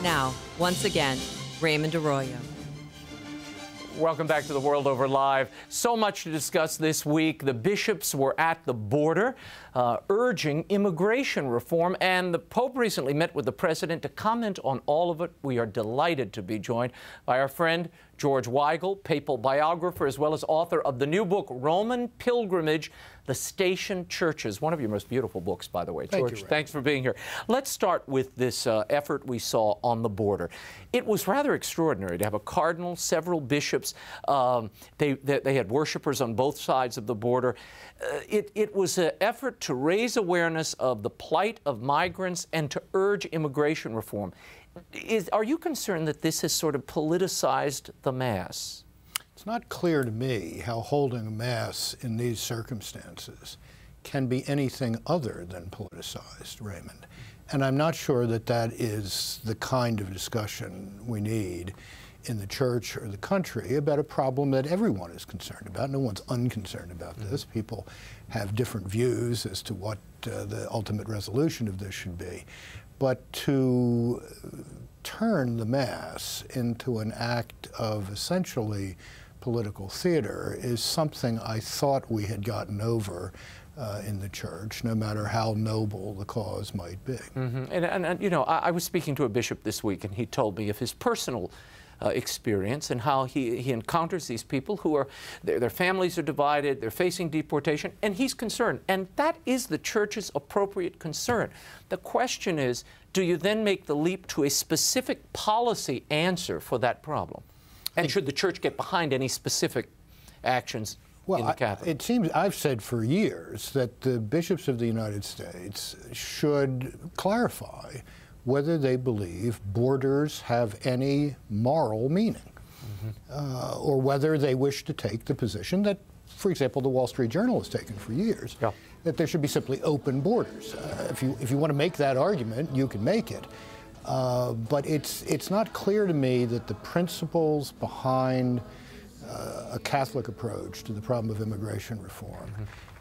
Now, once again, Raymond Arroyo. Welcome back to The World Over Live. So much to discuss this week. The bishops were at the border urging immigration reform, and the Pope recently met with the President to comment on all of it. We are delighted to be joined by our friend George Weigel, papal biographer, as well as author of the new book, Roman Pilgrimage, The Station Churches. One of your most beautiful books, by the way. George, thanks for being here. Let's start with this effort we saw on the border. It was rather extraordinary to have a cardinal, several bishops. They had worshipers on both sides of the border. It was an effort to raise awareness of the plight of migrants and to urge immigration reform. Are you concerned that this has sort of politicized the Mass? It's not clear to me how holding a Mass in these circumstances can be anything other than politicized, Raymond. And I'm not sure that that is the kind of discussion we need in the church or the country about a problem that everyone is concerned about. No one's unconcerned about this. People have different views as to what the ultimate resolution of this should be. But to turn the Mass into an act of essentially political theater is something I thought we had gotten over in the church, no matter how noble the cause might be. And you know, I was speaking to a bishop this week, and he told me of his personal experience and how he encounters these people who are, their families are divided, they're facing deportation, and he's concerned. And that is the church's appropriate concern. The question is, do you then make the leap to a specific policy answer for that problem? And should the church get behind any specific actions in the Catholic? It seems, I've said for years that the bishops of the United States should clarify whether they believe borders have any moral meaning, or whether they wish to take the position that, for example, the Wall Street Journal has taken for years, that there should be simply open borders. If you want to make that argument, you can make it. But it's not clear to me that the principles behind a Catholic approach to the problem of immigration reform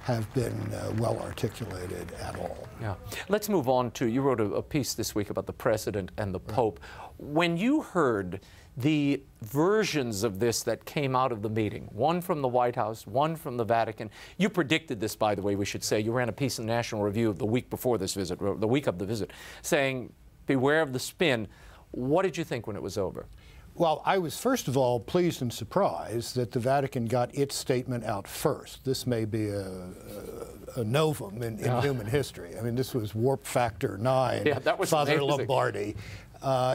have been well articulated at all. Yeah. Let's move on to, you wrote a piece this week about the President and the Pope. When you heard the versions of this that came out of the meeting, one from the White House, one from the Vatican, you predicted this, by the way, we should say. You ran a piece in the National Review the week before this visit, the week of the visit, saying, beware of the spin. What did you think when it was over? Well, I was, first of all, pleased and surprised that the Vatican got its statement out first. This may be a novum in human history. I mean, this was Warp Factor 9, that was Father amazing. Lombardi.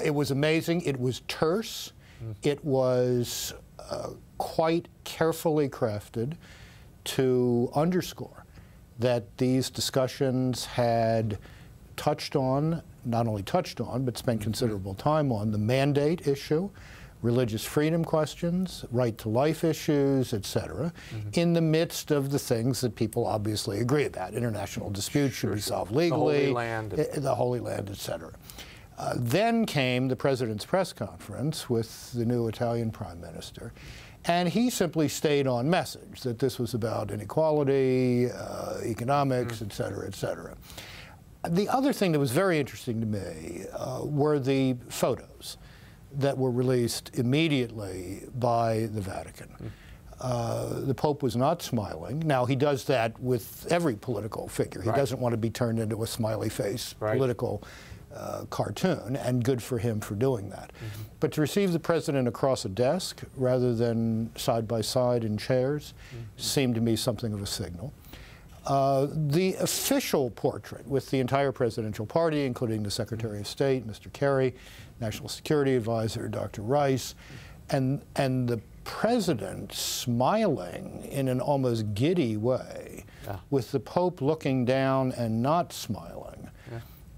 It was amazing. It was terse. It was quite carefully crafted to underscore that these discussions had touched on, not only touched on, but spent considerable time on the mandate issue, religious freedom questions, right to life issues, etc., in the midst of the things that people obviously agree about. International disputes should be solved legally, the Holy Land, etc. Then came the President's press conference with the new Italian Prime Minister, and he simply stayed on message that this was about inequality, economics, etc., etc. The other thing that was very interesting to me were the photos that were released immediately by the Vatican. The Pope was not smiling. Now, he does that with every political figure. He doesn't want to be turned into a smiley face political cartoon, and good for him for doing that. But to receive the President across a desk rather than side by side in chairs seemed to me something of a signal. The official portrait with the entire presidential party, including the Secretary of State, Mr. Kerry, National Security Advisor, Dr. Rice, and the President smiling in an almost giddy way, with the Pope looking down and not smiling,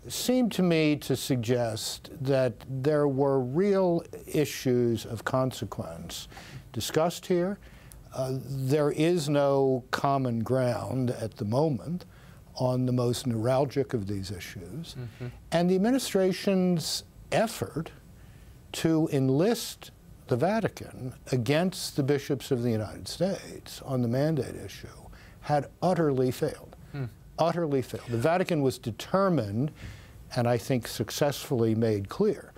seemed to me to suggest that there were real issues of consequence discussed here. There is no common ground at the moment on the most neuralgic of these issues. And the administration's effort to enlist the Vatican against the bishops of the United States on the mandate issue had utterly failed. Utterly failed. The Vatican was determined, and I think successfully made clear,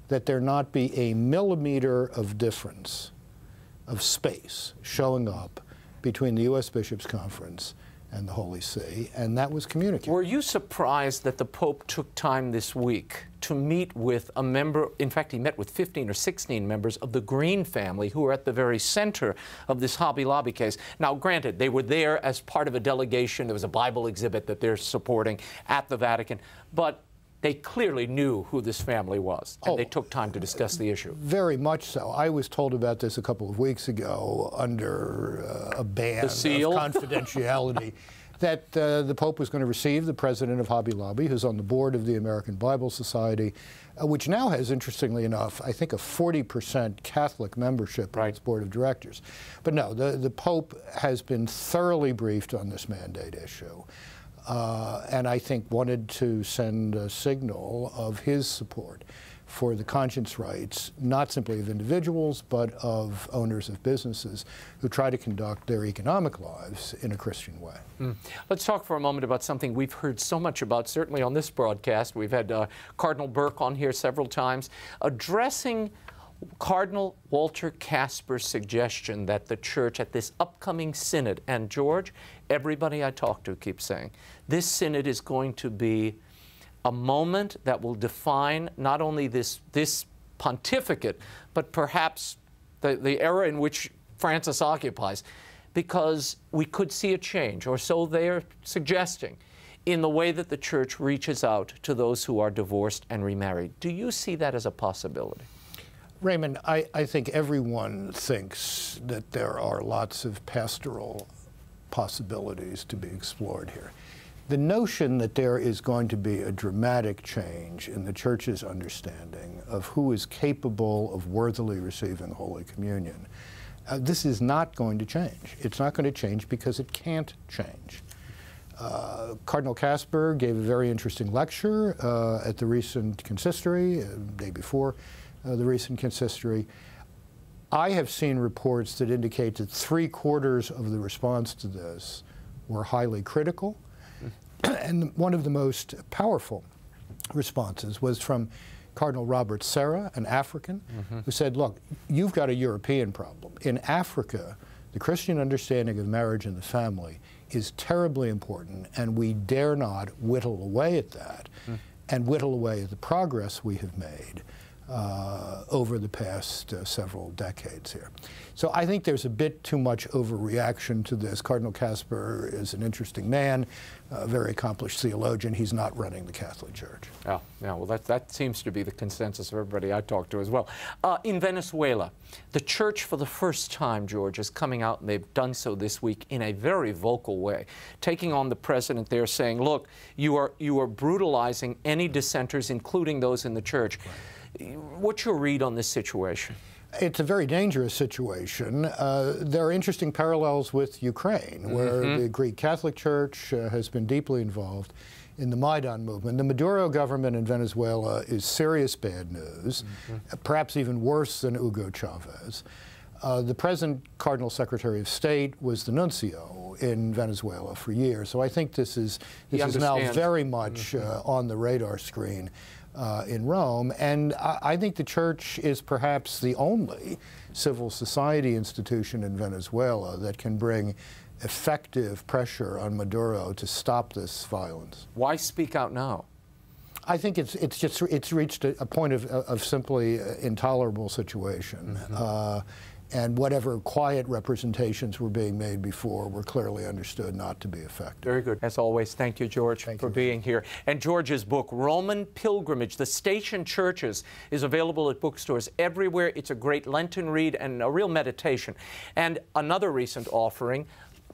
that there not be a millimeter of difference of space showing up between the U.S. Bishops' Conference and the Holy See, and that was communicated. Were you surprised that the Pope took time this week to meet with a member, in fact, he met with 15 or 16 members of the Green family who are at the very center of this Hobby Lobby case? Now, granted, they were there as part of a delegation. There was a Bible exhibit that they're supporting at the Vatican, but they clearly knew who this family was, and they took time to discuss the issue. Very much so. I was told about this a couple of weeks ago under a ban of confidentiality that the Pope was going to receive the president of Hobby Lobby, who's on the board of the American Bible Society, which now has, interestingly enough, I think a 40% Catholic membership on its board of directors. But no, the Pope has been thoroughly briefed on this mandate issue. And I think wanted to send a signal of his support for the conscience rights, not simply of individuals, but of owners of businesses who try to conduct their economic lives in a Christian way. Let's talk for a moment about something we've heard so much about, certainly on this broadcast. We've had Cardinal Burke on here several times, addressing Cardinal Walter Kasper's suggestion that the Church at this upcoming synod, and George, everybody I talk to keeps saying, this synod is going to be a moment that will define not only this pontificate, but perhaps the era in which Francis occupies, because we could see a change, or so they're suggesting, in the way that the Church reaches out to those who are divorced and remarried. Do you see that as a possibility? Raymond, I think everyone thinks that there are lots of pastoral possibilities to be explored here. The notion that there is going to be a dramatic change in the Church's understanding of who is capable of worthily receiving Holy Communion, this is not going to change. It's not going to change because it can't change. Cardinal Kasper gave a very interesting lecture at the recent consistory, the day before the recent consistory. I have seen reports that indicate that 3/4 of the response to this were highly critical. And one of the most powerful responses was from Cardinal Robert Serra, an African, who said, look, you've got a European problem. In Africa, the Christian understanding of marriage and the family is terribly important, and we dare not whittle away at that and whittle away at the progress we have made over the past several decades here. So I think there's a bit too much overreaction to this. Cardinal Kasper is an interesting man, a very accomplished theologian. He's not running the Catholic Church. Yeah, well, that seems to be the consensus of everybody I talk to as well. In Venezuela, the Church for the first time, George, is coming out, and they've done so this week in a very vocal way, taking on the president there, saying, look, you are brutalizing any dissenters, including those in the Church. Right. What's your read on this situation? It's a very dangerous situation. There are interesting parallels with Ukraine, where the Greek Catholic Church has been deeply involved in the Maidan movement. The Maduro government in Venezuela is serious bad news, perhaps even worse than Hugo Chavez. The present Cardinal Secretary of State was the nuncio in Venezuela for years, so I think this is now very much on the radar screen in Rome, and I think the Church is perhaps the only civil society institution in Venezuela that can bring effective pressure on Maduro to stop this violence. Why speak out now? I think it's reached a point of simply intolerable situation. And whatever quiet representations were being made before were clearly understood not to be effective. Very good. As always, thank you, George, for being here. And George's book, Roman Pilgrimage, The Station Churches, is available at bookstores everywhere. It's a great Lenten read and a real meditation. And another recent offering,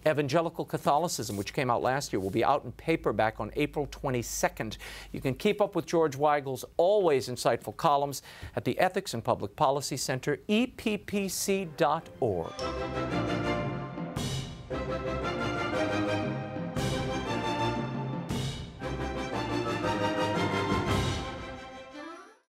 Evangelical Catholicism, which came out last year, will be out in paperback on April 22nd. You can keep up with George Weigel's always insightful columns at the Ethics and Public Policy Center, eppc.org.